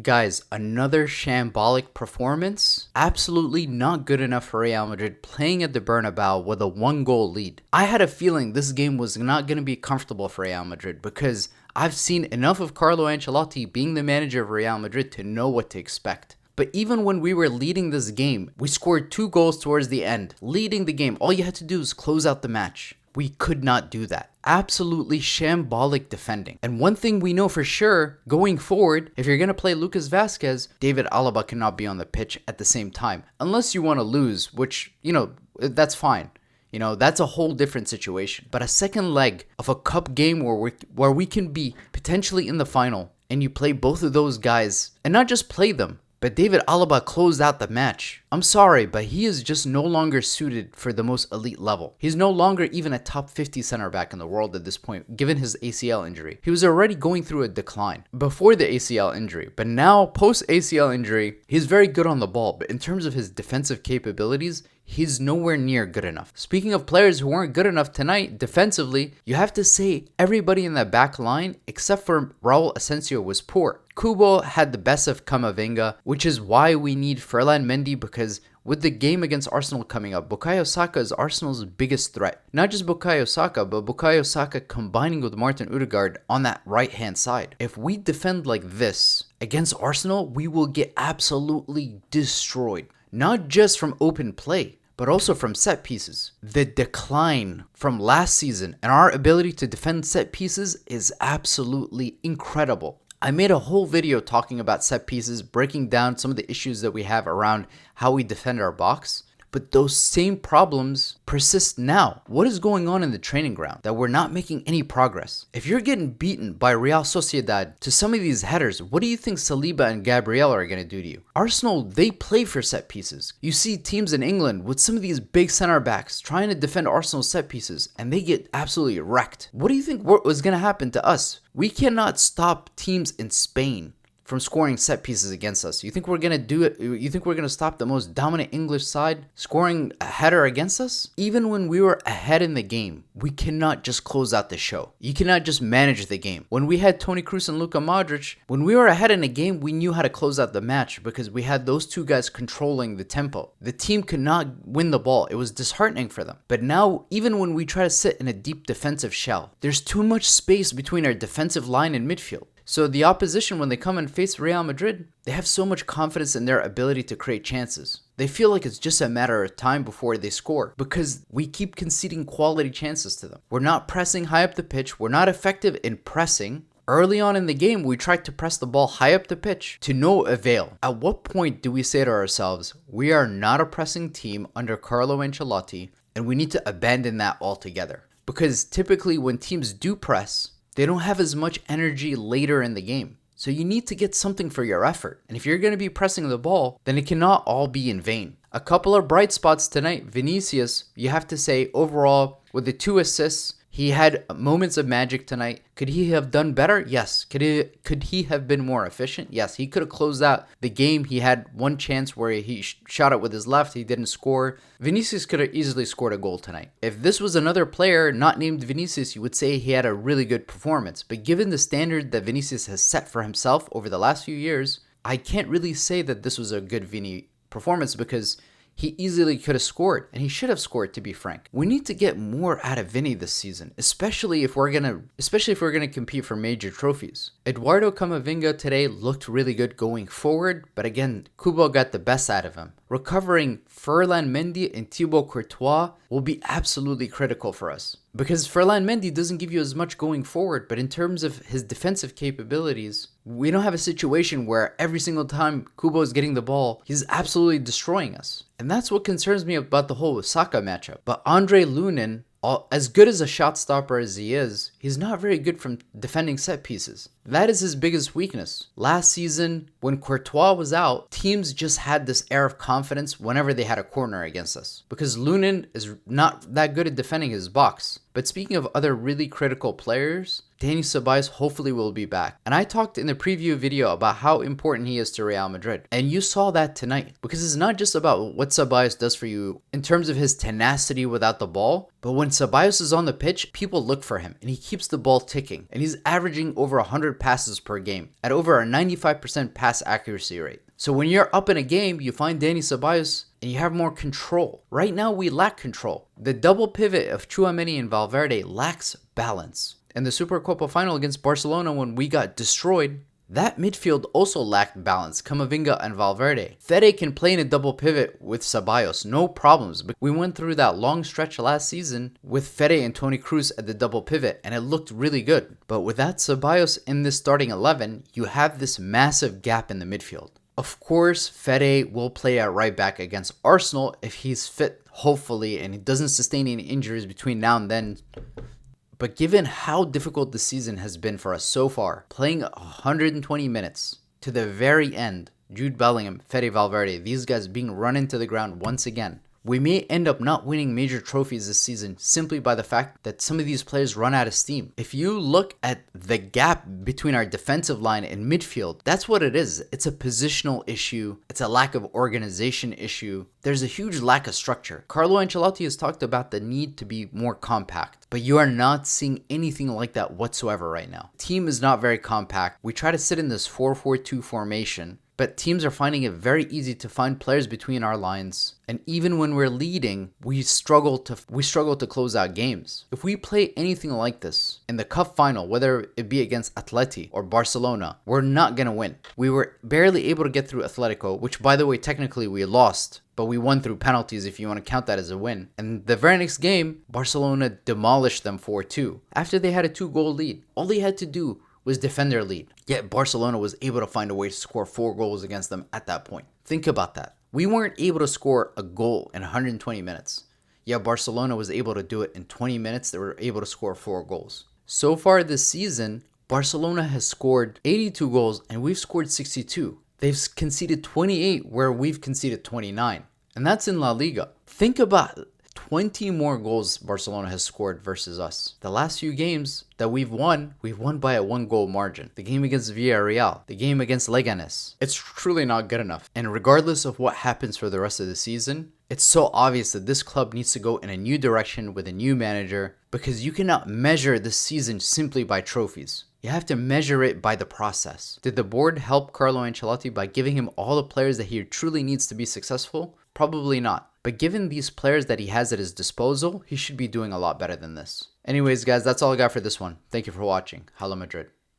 Guys, another shambolic performance. Absolutely not good enough for Real Madrid playing at the Bernabeu with a 1-goal lead. I had a feeling this game was not going to be comfortable for Real Madrid because I've seen enough of Carlo Ancelotti being the manager of Real Madrid to know what to expect. But even when we were leading this game, we scored 2 goals towards the end, leading the game. All you had to do was close out the match. We could not do that. Absolutely shambolic defending. And one thing we know for sure, going forward, if you're going to play Lucas Vazquez, David Alaba cannot be on the pitch at the same time. Unless you want to lose, which, that's fine. That's a whole different situation. But a second leg of a cup game where we can be potentially in the final, and you play both of those guys, and not just play them, but David Alaba closed out the match. I'm sorry, but he is just no longer suited for the most elite level. He's no longer even a top 50 center back in the world at this point, given his ACL injury. He was already going through a decline before the ACL injury, but now post ACL injury, he's very good on the ball, but in terms of his defensive capabilities, he's nowhere near good enough. Speaking of players who weren't good enough tonight defensively, you have to say everybody in that back line except for Raul Asensio was poor. Kubo had the best of Camavinga, which is why we need Ferland Mendy, because with the game against Arsenal coming up, Bukayo Saka is Arsenal's biggest threat. Not just Bukayo Saka, but Bukayo Saka combining with Martin Odegaard on that right-hand side. If we defend like this against Arsenal, we will get absolutely destroyed. Not just from open play, but also from set pieces. The decline from last season and our ability to defend set pieces is absolutely incredible. I made a whole video talking about set pieces, breaking down some of the issues that we have around how we defend our box. But those same problems persist now. What is going on in the training ground that we're not making any progress? If you're getting beaten by Real Sociedad to some of these headers, what do you think Saliba and Gabriel are going to do to you? Arsenal, they play for set pieces. You see teams in England with some of these big center backs trying to defend Arsenal's set pieces, and they get absolutely wrecked. What do you think was going to happen to us? We cannot stop teams in Spain from scoring set pieces against us. You think we're going to do it? You think we're going to stop the most dominant English side scoring a header against us? Even when we were ahead in the game, we cannot just close out the show. You cannot just manage the game. When we had Toni Kroos and Luka Modric, when we were ahead in a game, we knew how to close out the match because we had those two guys controlling the tempo. The team could not win the ball. It was disheartening for them. But now, even when we try to sit in a deep defensive shell, there's too much space between our defensive line and midfield. So the opposition, when they come and face Real Madrid, they have so much confidence in their ability to create chances. They feel like it's just a matter of time before they score because we keep conceding quality chances to them. We're not pressing high up the pitch. We're not effective in pressing. Early on in the game, we tried to press the ball high up the pitch to no avail. At what point do we say to ourselves, we are not a pressing team under Carlo Ancelotti and we need to abandon that altogether? Because typically when teams do press, they don't have as much energy later in the game. So you need to get something for your effort. And if you're going to be pressing the ball, then it cannot all be in vain. A couple of bright spots tonight. Vinicius, you have to say overall, with the 2 assists, he had moments of magic tonight. Could he have done better? Yes. Could he have been more efficient? Yes. He could have closed out the game. He had one chance where he shot it with his left. He didn't score. Vinicius could have easily scored a goal tonight. If this was another player not named Vinicius, you would say he had a really good performance. But given the standard that Vinicius has set for himself over the last few years, I can't really say that this was a good Vini performance because he easily could have scored, and he should have scored, to be frank. We need to get more out of Vini this season, especially if we're gonna compete for major trophies. Eduardo Camavinga today looked really good going forward, but again, Kubo got the best out of him. Recovering Ferland Mendy and Thibaut Courtois will be absolutely critical for us. Because Ferland Mendy doesn't give you as much going forward, but in terms of his defensive capabilities, we don't have a situation where every single time Kubo is getting the ball, he's absolutely destroying us. And that's what concerns me about the whole Saka matchup. But Andre Lunin, as good as a shot stopper as he is, he's not very good from defending set pieces. That is his biggest weakness. Last season, when Courtois was out, teams just had this air of confidence whenever they had a corner against us. Because Lunin is not that good at defending his box. But speaking of other really critical players, Dani Ceballos hopefully will be back. And I talked in the preview video about how important he is to Real Madrid. And you saw that tonight, because it's not just about what Ceballos does for you in terms of his tenacity without the ball, but when Ceballos is on the pitch, people look for him and he keeps the ball ticking. And he's averaging over 100 passes per game at over a 95% pass accuracy rate. So when you're up in a game, you find Dani Ceballos and you have more control. Right now, we lack control. The double pivot of Tchouaméni and Valverde lacks balance. In the Supercopa final against Barcelona, when we got destroyed, that midfield also lacked balance. Camavinga and Valverde. Fede can play in a double pivot with Ceballos, no problems. But we went through that long stretch last season with Fede and Toni Kroos at the double pivot, and it looked really good. But without Ceballos in this starting 11, you have this massive gap in the midfield. Of course, Fede will play at right back against Arsenal if he's fit, hopefully, and he doesn't sustain any injuries between now and then. But given how difficult the season has been for us so far, playing 120 minutes to the very end, Jude Bellingham, Fede Valverde, these guys being run into the ground once again, we may end up not winning major trophies this season simply by the fact that some of these players run out of steam. If you look at the gap between our defensive line and midfield, that's what it is. It's a positional issue. It's a lack of organization issue. There's a huge lack of structure. Carlo Ancelotti has talked about the need to be more compact, but you are not seeing anything like that whatsoever right now. Team is not very compact. We try to sit in this 4-4-2 formation, but teams are finding it very easy to find players between our lines. And even when we're leading, we struggle to close out games. If we play anything like this in the cup final, whether it be against Atleti or Barcelona, we're not going to win. We were barely able to get through Atletico, which, by the way, technically we lost, but we won through penalties if you want to count that as a win. And the very next game, Barcelona demolished them 4-2 after they had a 2-goal lead. All they had to do was defend their lead. Yet Barcelona was able to find a way to score 4 goals against them at that point. Think about that. We weren't able to score a goal in 120 minutes. Yet Barcelona was able to do it in 20 minutes. They were able to score 4 goals. So far this season, Barcelona has scored 82 goals and we've scored 62. They've conceded 28 where we've conceded 29. And that's in La Liga. Think about it. 20 more goals Barcelona has scored versus us. The last few games that we've won by a 1-goal margin. The game against Villarreal, the game against Leganes. It's truly not good enough. And regardless of what happens for the rest of the season, it's so obvious that this club needs to go in a new direction with a new manager, because you cannot measure this season simply by trophies. You have to measure it by the process. Did the board help Carlo Ancelotti by giving him all the players that he truly needs to be successful? Probably not. But given these players that he has at his disposal, he should be doing a lot better than this. Anyways, guys, that's all I got for this one. Thank you for watching. Hala Madrid.